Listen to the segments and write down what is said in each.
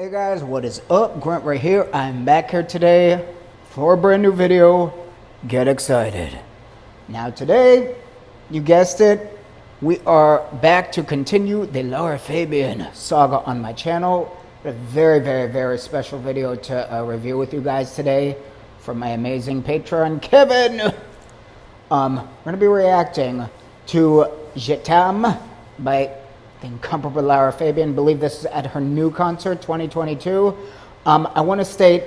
Hey guys, what is up? Grant right here. I'm back here today for a brand new video. Get excited. Now today, you guessed it, we are back to continue the Lara Fabian saga on my channel. A very special video to review with you guys today from my amazing patron, Kevin. We're going to be reacting to Je t'aime by the incomparable Lara Fabian. I believe this is at her new concert, 2022. I want to state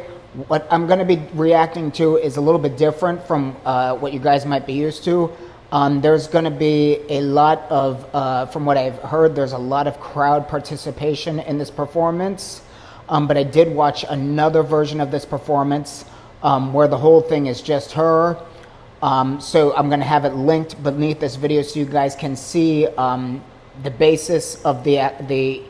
what I'm going to be reacting to is a little bit different from what you guys might be used to. There's going to be a lot of, from what I've heard, there's a lot of crowd participation in this performance. But I did watch another version of this performance where the whole thing is just her. So I'm going to have it linked beneath this video so you guys can see the basis of the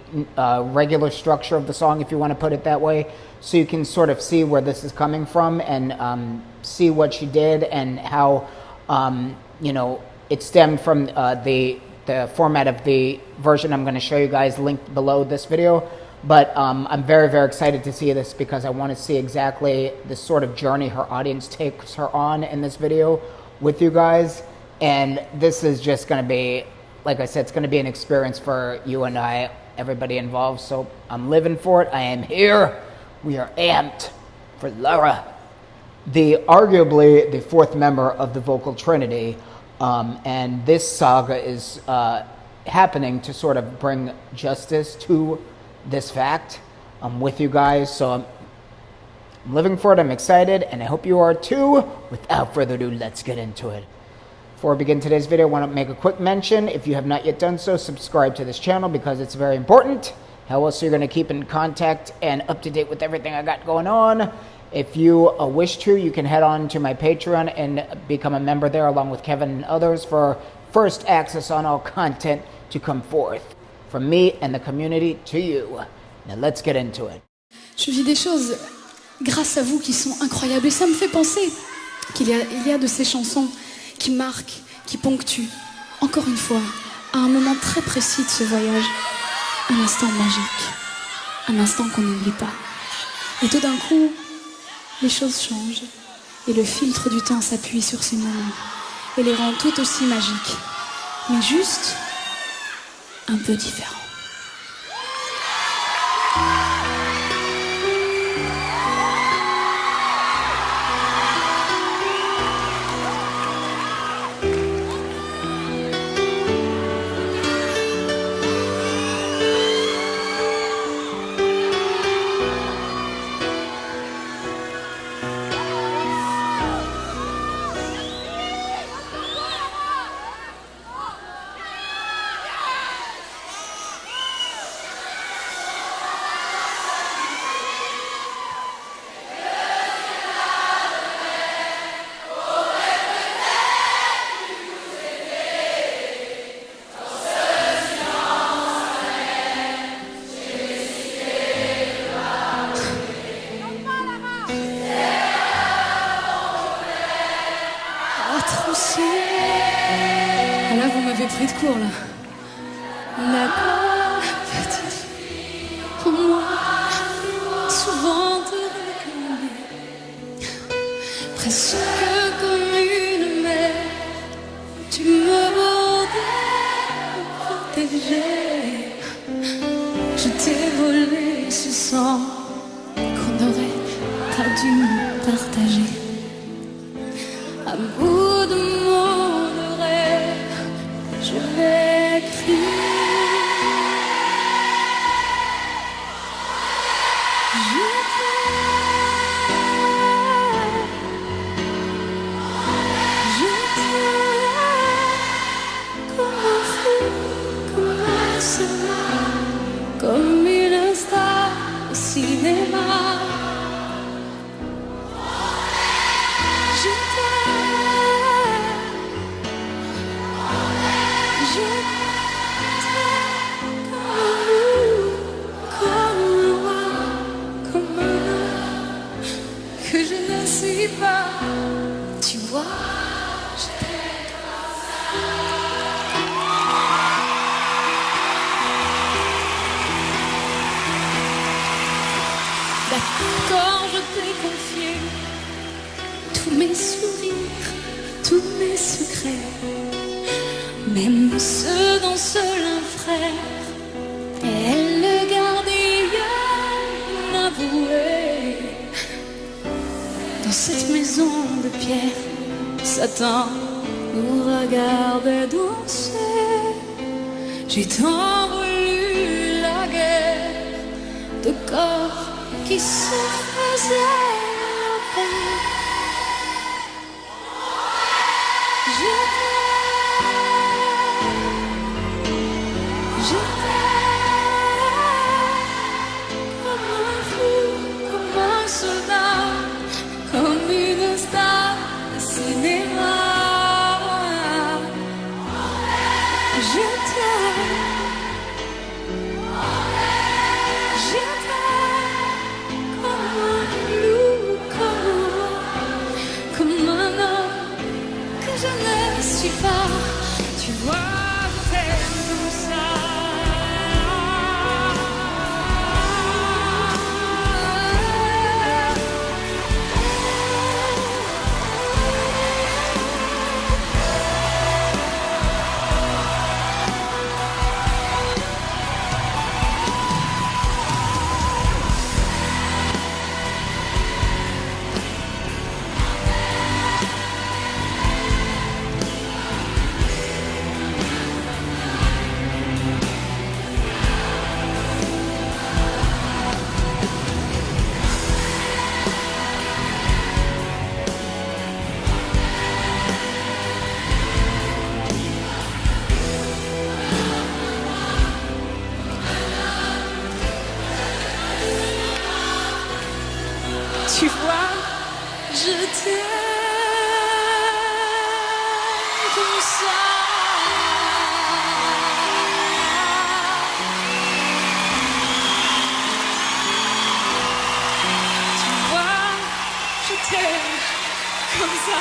regular structure of the song, if you want to put it that way, so you can sort of see where this is coming from and see what she did and how you know, it stemmed from the format of the version I'm going to show you guys linked below this video. But I'm very excited to see this because I want to see exactly the sort of journey her audience takes her on in this video with you guys. And this is just going to be, like I said, it's going to be an experience for you and I, everybody involved. So I'm living for it. I am here. We are amped for Lara, arguably the fourth member of the vocal trinity. And this saga is happening to sort of bring justice to this fact. I'm with you guys. So I'm living for it. I'm excited. And I hope you are too. Without further ado, let's get into it. Before we begin today's video, I want to make a quick mention. If you have not yet done so, subscribe to this channel because it's very important. How else are you going to keep in contact and up to date with everything I got going on? If you wish to, you can head on to my Patreon and become a member there along with Kevin and others for first access on all content to come forth from me and the community to you. Now let's get into it. Je vis des choses grâce à vous qui sont incroyables et ça me fait penser qu'il y a de ces chansons qui marque, qui ponctue, encore une fois, à un moment très précis de ce voyage, un instant magique, un instant qu'on n'oublie pas. Et tout d'un coup, les choses changent, et le filtre du temps s'appuie sur ces moments, et les rend tout aussi magiques, mais juste un peu différents. Ah là, vous m'avez pris de court, là. La petite fille en moi, souvent te réclamer, presque comme une mère, tu me bordais pour protéger. Je t'ai volé ce sang qu'on n'aurait pas dû partager. À bout de mon rêve, je vais crier. Je t'aime comme un fou, comme un soleil, comme une star au cinéma. Comme un D'accord, je t'ai confié tous mes sourires, tous mes secrets, même ceux d'un seul un frère. Et elle le gardien avoué. Dans cette maison de pierre, Satan nous regardait danser. J'ai tant voulu la guerre de corps qui se faisaient la paix. Je t'aime comme un fou, comme un soldat, comme une star de cinéma. Je t'aime comme un loup, comme un homme que je ne suis pas. Tu vois, je t'aime comme ça. Tu vois, je t'aime comme ça. Tu vois, je t'aime comme ça.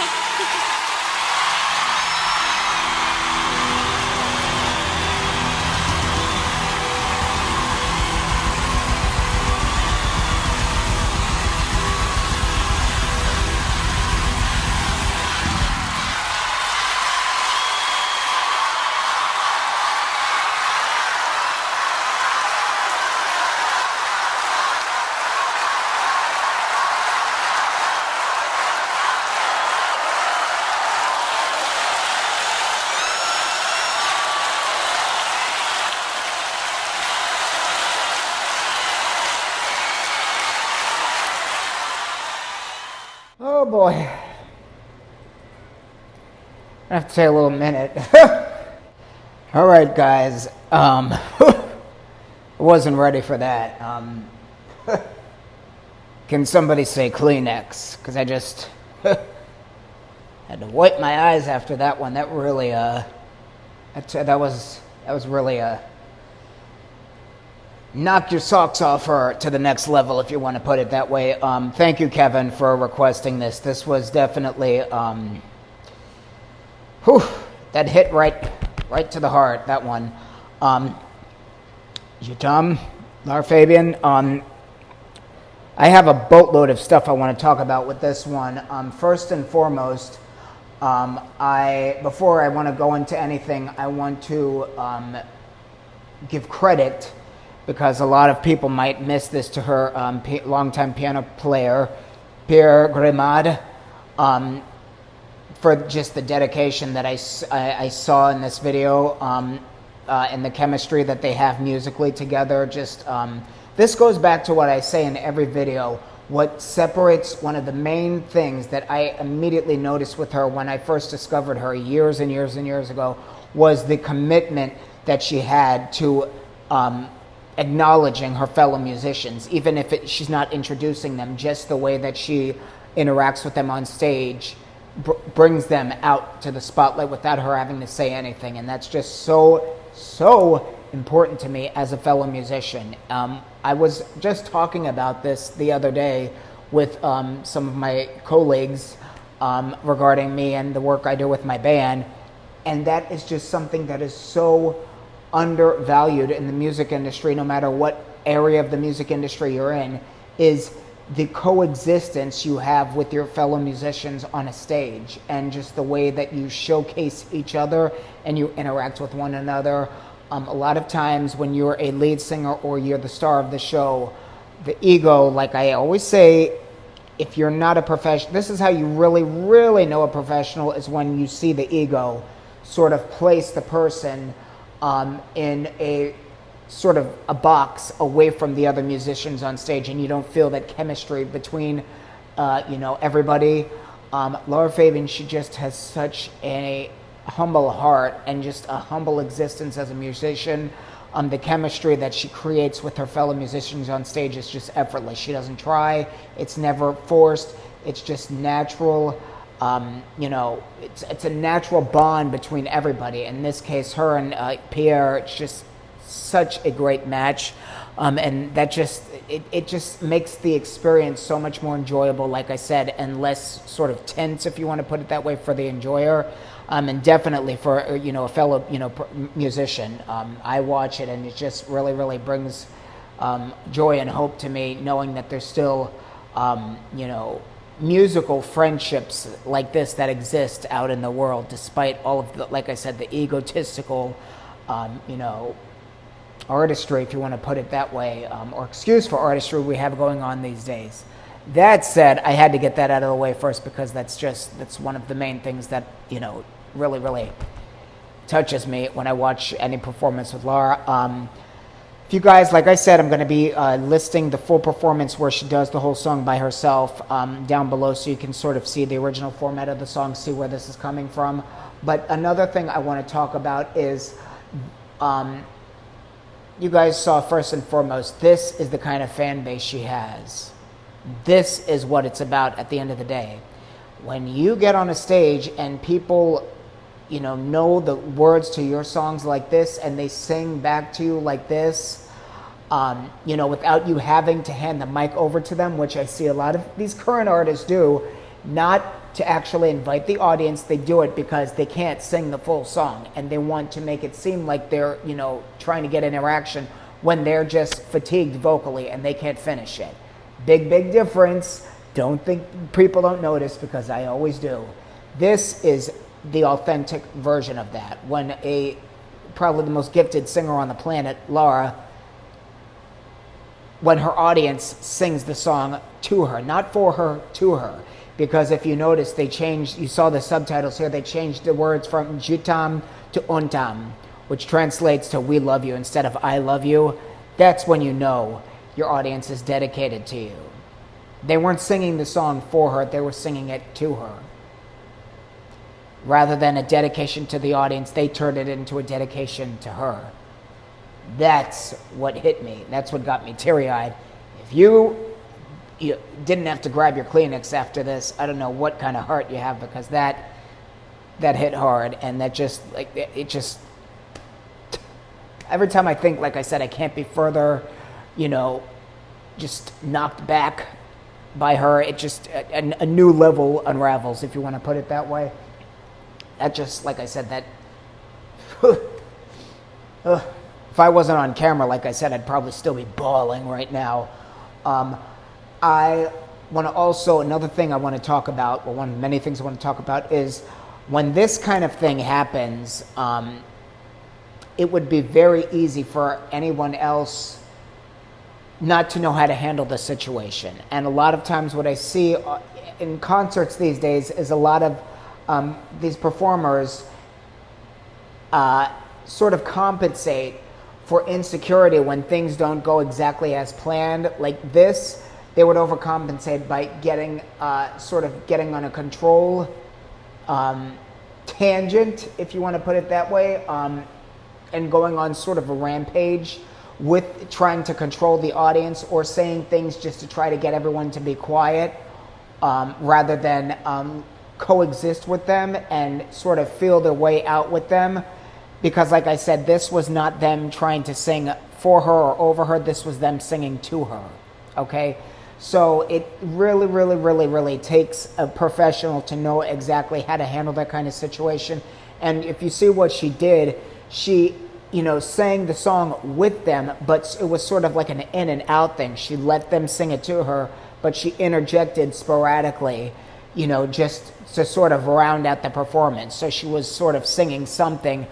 Oh boy. I have to take a little minute. All right, guys. I wasn't ready for that. Can somebody say Kleenex? Because I just had to wipe my eyes after that one. That really, that was really knock your socks off her to the next level, if you want to put it that way. Thank you, Kevin, for requesting this. This was definitely, that hit right to the heart, that one. Tom, Lara, Fabian, I have a boatload of stuff I want to talk about with this one. First and foremost, before I want to go into anything, I want to give credit, because a lot of people might miss this, to her longtime piano player, Pierre Grimard, for just the dedication that I saw in this video, and the chemistry that they have musically together. Just this goes back to what I say in every video. What separates, one of the main things that I immediately noticed with her when I first discovered her years and years and years ago, was the commitment that she had to acknowledging her fellow musicians, even if she's not introducing them. Just the way that she interacts with them on stage brings them out to the spotlight without her having to say anything, and that's just so important to me as a fellow musician. I was just talking about this the other day with some of my colleagues regarding me and the work I do with my band, and that is just something that is so undervalued in the music industry, no matter what area of the music industry you're in, is the coexistence you have with your fellow musicians on a stage, and just the way that you showcase each other and you interact with one another. A lot of times when you're a lead singer or you're the star of the show, the ego, like I always say, if you're not a professional, this is how you really know a professional, is when you see the ego sort of place the person in a sort of a box away from the other musicians on stage, and you don't feel that chemistry between everybody. Lara Fabian, she just has such a humble heart and just a humble existence as a musician. The chemistry that she creates with her fellow musicians on stage is just effortless. She doesn't try. It's never forced. It's just natural. It's a natural bond between everybody. In this case, her and Pierre, it's just such a great match. And that it just makes the experience so much more enjoyable, like I said, and less sort of tense, if you want to put it that way, for the enjoyer. And definitely for a fellow musician. I watch it and it just really brings joy and hope to me, knowing that there's still musical friendships like this that exist out in the world, despite all of the, like I said, the egotistical artistry, if you want to put it that way, or excuse for artistry we have going on these days. That said, I had to get that out of the way first, because that's one of the main things that really touches me when I watch any performance with Lara. If you guys, like I said, I'm going to be listing the full performance where she does the whole song by herself down below, so you can sort of see the original format of the song, see where this is coming from. But another thing I want to talk about is, you guys saw first and foremost, this is the kind of fan base she has. This is what it's about at the end of the day. When you get on a stage and people know the words to your songs like this, and they sing back to you like this, without you having to hand the mic over to them, which I see a lot of these current artists do, not to actually invite the audience. They do it because they can't sing the full song, and they want to make it seem like they're, trying to get interaction when they're just fatigued vocally and they can't finish it. Big difference. Don't think people don't notice, because I always do. This is the authentic version of that. When probably the most gifted singer on the planet, Lara, when her audience sings the song to her, not for her, to her. Because if you notice, you saw the subtitles here, they changed the words from jutam to untam, which translates to "we love you" instead of "I love you." That's when you know your audience is dedicated to you. They weren't singing the song for her, they were singing it to her. Rather than a dedication to the audience, they turned it into a dedication to her. That's what hit me. That's what got me teary-eyed. If you didn't have to grab your Kleenex after this, I don't know what kind of heart you have, because that hit hard, and that just, every time I think, like I said, I can't be further, just knocked back by her, it just, a new level unravels, if you want to put it that way. That just, like I said, that, if I wasn't on camera, like I said, I'd probably still be bawling right now. I want to also, another thing I want to talk about, well, one of many things I want to talk about, is when this kind of thing happens, it would be very easy for anyone else not to know how to handle the situation. And a lot of times what I see in concerts these days is a lot of these performers sort of compensate for insecurity when things don't go exactly as planned. Like this, they would overcompensate by getting on a control tangent, if you want to put it that way, and going on sort of a rampage with trying to control the audience, or saying things just to try to get everyone to be quiet, rather than coexist with them and sort of feel their way out with them. Because like I said, this was not them trying to sing for her or over her, this was them singing to her, okay? So it really takes a professional to know exactly how to handle that kind of situation. And if you see what she did, she sang the song with them, but it was sort of like an in and out thing. She let them sing it to her, but she interjected sporadically, just to sort of round out the performance. So she was sort of singing something.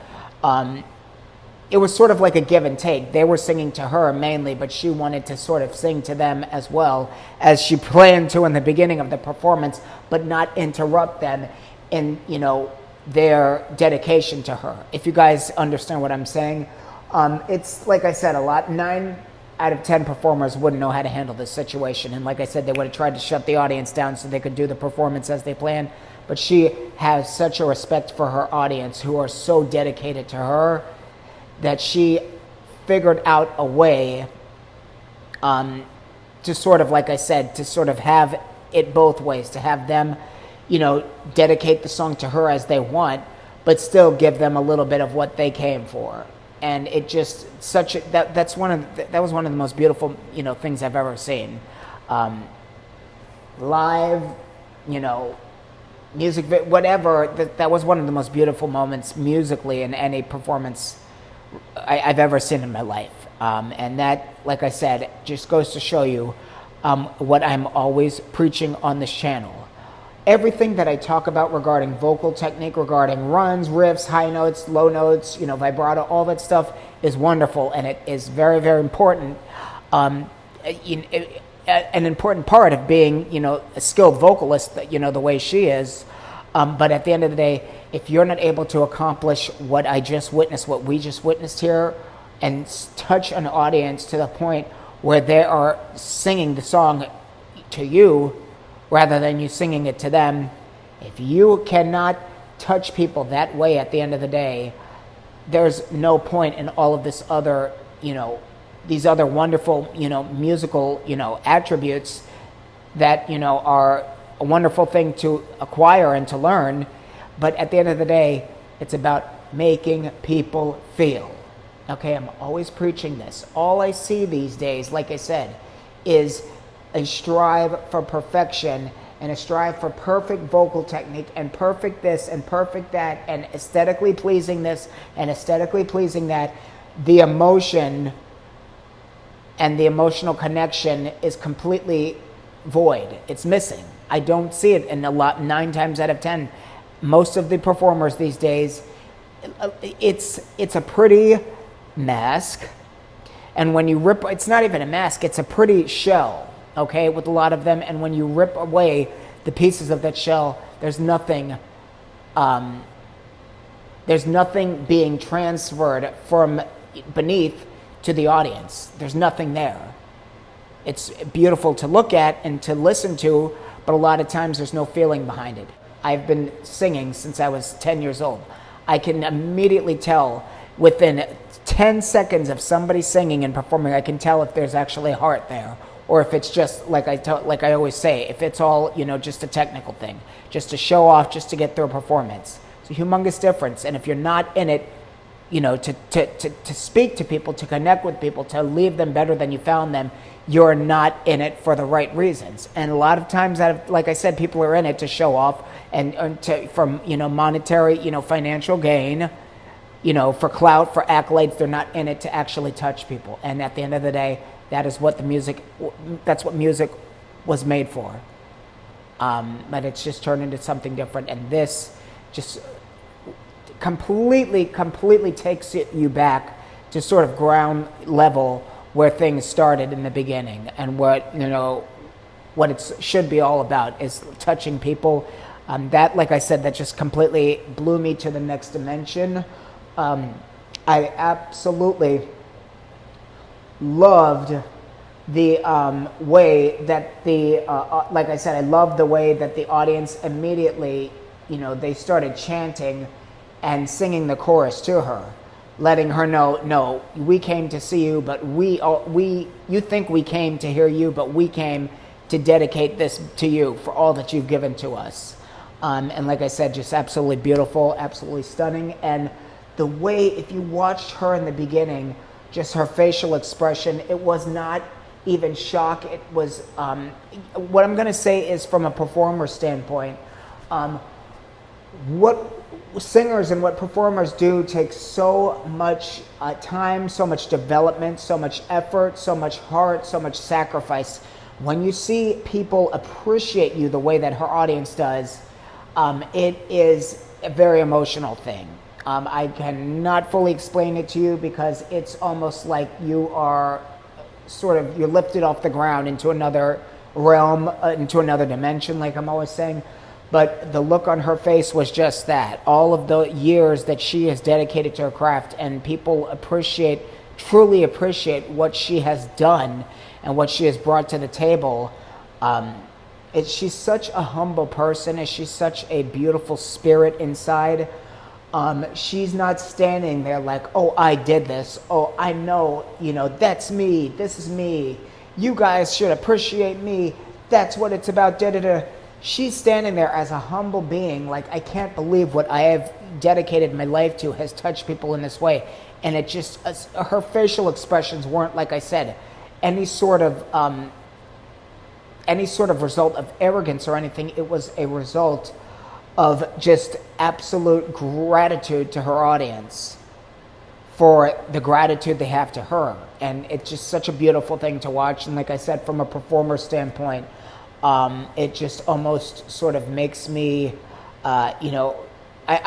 It was sort of like a give and take. They were singing to her mainly, but she wanted to sort of sing to them as well, as she planned to in the beginning of the performance, but not interrupt them in, their dedication to her. If you guys understand what I'm saying, it's like I said, 9 out of 10 performers wouldn't know how to handle this situation. And like I said, they would have tried to shut the audience down so they could do the performance as they planned. But she has such a respect for her audience who are so dedicated to her that she figured out a way to sort of, like I said, to sort of have it both ways, to have them, dedicate the song to her as they want, but still give them a little bit of what they came for. And it just that was one of the most beautiful things I've ever seen, live, music, whatever. That was one of the most beautiful moments musically in any performance I've ever seen in my life. And that, like I said, just goes to show you what I'm always preaching on this channel. Everything that I talk about regarding vocal technique, regarding runs, riffs, high notes, low notes, vibrato, all that stuff is wonderful, and it is very, very important. An important part of being, a skilled vocalist, the way she is. But at the end of the day, if you're not able to accomplish what we just witnessed here, and touch an audience to the point where they are singing the song to you rather than you singing it to them, if you cannot touch people that way at the end of the day, there's no point in all of this other, these other wonderful, musical, attributes that, are a wonderful thing to acquire and to learn. But at the end of the day, it's about making people feel. Okay, I'm always preaching this. All I see these days, like I said, is a strive for perfection and a strive for perfect vocal technique and perfect this and perfect that and aesthetically pleasing this and aesthetically pleasing that. The emotion and the emotional connection is completely void. It's missing. I don't see it in 9 times out of 10. Most of the performers these days, it's a pretty mask. And when you rip, it's not even a mask, it's a pretty shell. Okay, with a lot of them, and when you rip away the pieces of that shell, there's nothing being transferred from beneath to the audience. There's nothing there. It's beautiful to look at and to listen to, but a lot of times there's no feeling behind it. I've been singing since I was 10 years old. I can immediately tell within 10 seconds of somebody singing and performing, I can tell if there's actually heart there, or if it's just, like I always say, if it's all, just a technical thing, just to show off, just to get through a performance. It's a humongous difference. And if you're not in it, to speak to people, to connect with people, to leave them better than you found them, you're not in it for the right reasons. And a lot of times, like I said, people are in it to show off and from monetary, financial gain, for clout, for accolades. They're not in it to actually touch people. And at the end of the day, that's what music was made for. But it's just turned into something different. And this just completely takes you back to sort of ground level where things started in the beginning, and what it should be all about is touching people. That, like I said, that just completely blew me to the next dimension. I absolutely loved the way that like I said, I loved the way that the audience immediately, they started chanting and singing the chorus to her, letting her know, no, we came to see you, but you think we came to hear you, but we came to dedicate this to you for all that you've given to us. And like I said, just absolutely beautiful, absolutely stunning. And the way, if you watched her in the beginning, just her facial expression, it was not even shock. It was, what I'm going to say is, from a performer standpoint, what singers and what performers do takes so much time, so much development, so much effort, so much heart, so much sacrifice. When you see people appreciate you the way that her audience does, it is a very emotional thing. I cannot fully explain it to you because it's almost like you are you're lifted off the ground into another realm, into another dimension, like I'm always saying. But the look on her face was just that. All of the years that she has dedicated to her craft, and people truly appreciate what she has done and what she has brought to the table. She's such a humble person, and she's such a beautiful spirit inside. She's not standing there like, oh, I did this. Oh, I know, that's me. This is me. You guys should appreciate me. That's what it's about. Da-da-da. She's standing there as a humble being, like, I can't believe what I have dedicated my life to has touched people in this way. And it just, her facial expressions weren't, like I said, any sort of result of arrogance or anything. It was a result of just absolute gratitude to her audience for the gratitude they have to her. And it's just such a beautiful thing to watch. And like I said, from a performer standpoint, it just almost sort of makes me, I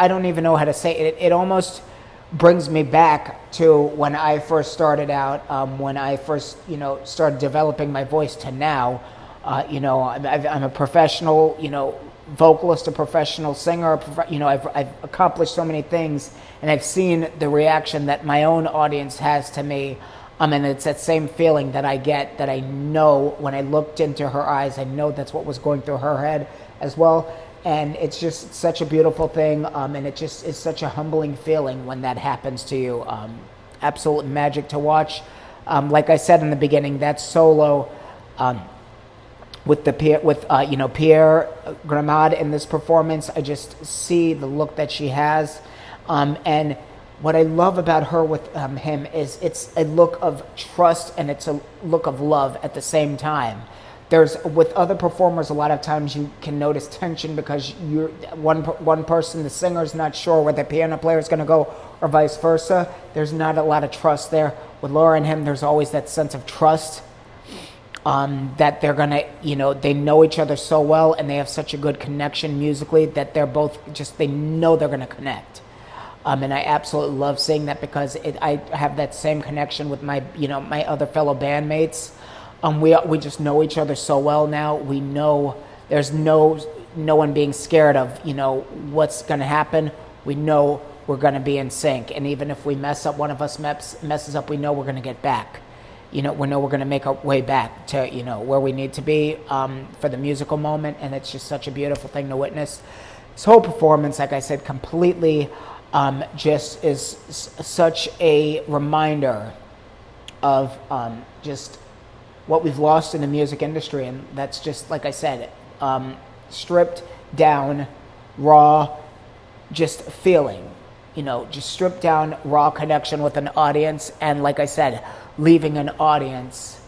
don't even know how to say it. It almost brings me back to when I first started out, when I first, started developing my voice to now. I'm a professional, vocalist, a professional singer. I've accomplished so many things, and I've seen the reaction that my own audience has to me. And it's that same feeling that I get, that I know when I looked into her eyes, I know that's what was going through her head as well. And it's just such a beautiful thing, and it just is such a humbling feeling when that happens to you. Absolute magic to watch. Like I said in the beginning, that solo with Pierre Gramade in this performance, I just see the look that she has, and what I love about her with him is it's a look of trust and it's a look of love at the same time. With other performers, a lot of times you can notice tension because you're one person, the singer's not sure where the piano player is going to go, or vice versa. There's not a lot of trust there. With Lara and him, there's always that sense of trust, that they're going to, they know each other so well and they have such a good connection musically that they're both they know they're going to connect. And I absolutely love seeing that because I have that same connection with my other fellow bandmates. We just know each other so well now. We know there's no one being scared of, what's going to happen. We know we're going to be in sync. And even if we mess up, one of us messes up, we know we're going to get back. We know we're going to make our way back to, where we need to be for the musical moment. And it's just such a beautiful thing to witness. This whole performance, like I said, completely just is such a reminder of just what we've lost in the music industry. And that's just, like I said, stripped down, raw, just feeling, just stripped down, raw connection with an audience. And like I said, leaving an audience,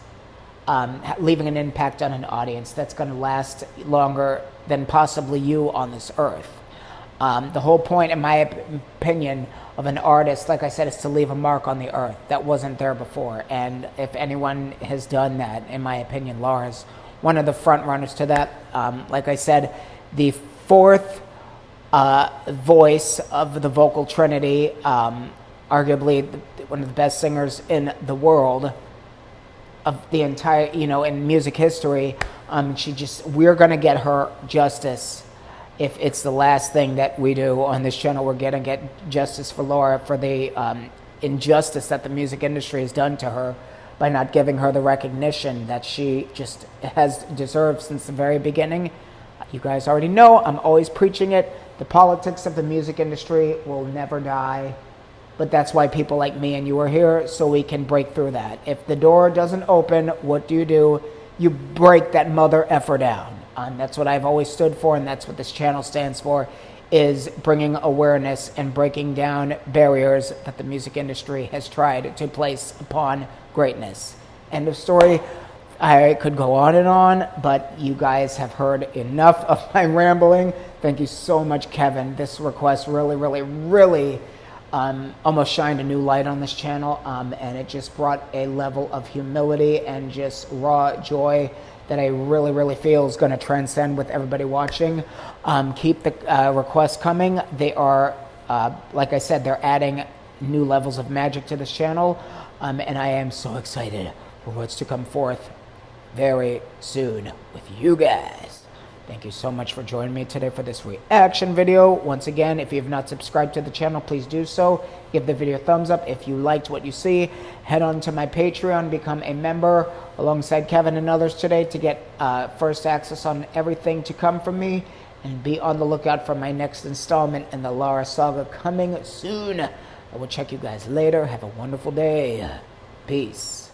leaving an impact on an audience that's going to last longer than possibly you on this earth. The whole point, in my opinion, of an artist, like I said, is to leave a mark on the earth that wasn't there before. And if anyone has done that, in my opinion, Lara's one of the front runners to that. Like I said, the fourth voice of the vocal trinity, arguably one of the best singers in the world, of the entire, in music history. We're going to get her justice. If it's the last thing that we do on this channel, we're going to get justice for Lara for the injustice that the music industry has done to her by not giving her the recognition that she just has deserved since the very beginning. You guys already know, I'm always preaching it. The politics of the music industry will never die. But that's why people like me and you are here, so we can break through that. If the door doesn't open, what do? You break that mother effer down. That's what I've always stood for, and that's what this channel stands for, is bringing awareness and breaking down barriers that the music industry has tried to place upon greatness. End of story. I could go on and on, but you guys have heard enough of my rambling. Thank you so much, Kevin. This request really almost shined a new light on this channel, and it just brought a level of humility and just raw joy that I really feel is going to transcend with everybody watching. Keep the requests coming. They are, like I said, they're adding new levels of magic to this channel, and I am so excited for what's to come forth very soon with you guys. Thank you so much for joining me today for this reaction video. Once again, if you have not subscribed to the channel, please do so. Give the video a thumbs up. If you liked what you see, head on to my Patreon, become a member alongside Kevin and others today to get first access on everything to come from me, and be on the lookout for my next installment in the Lara saga coming soon. I will check you guys later. Have a wonderful day. Peace.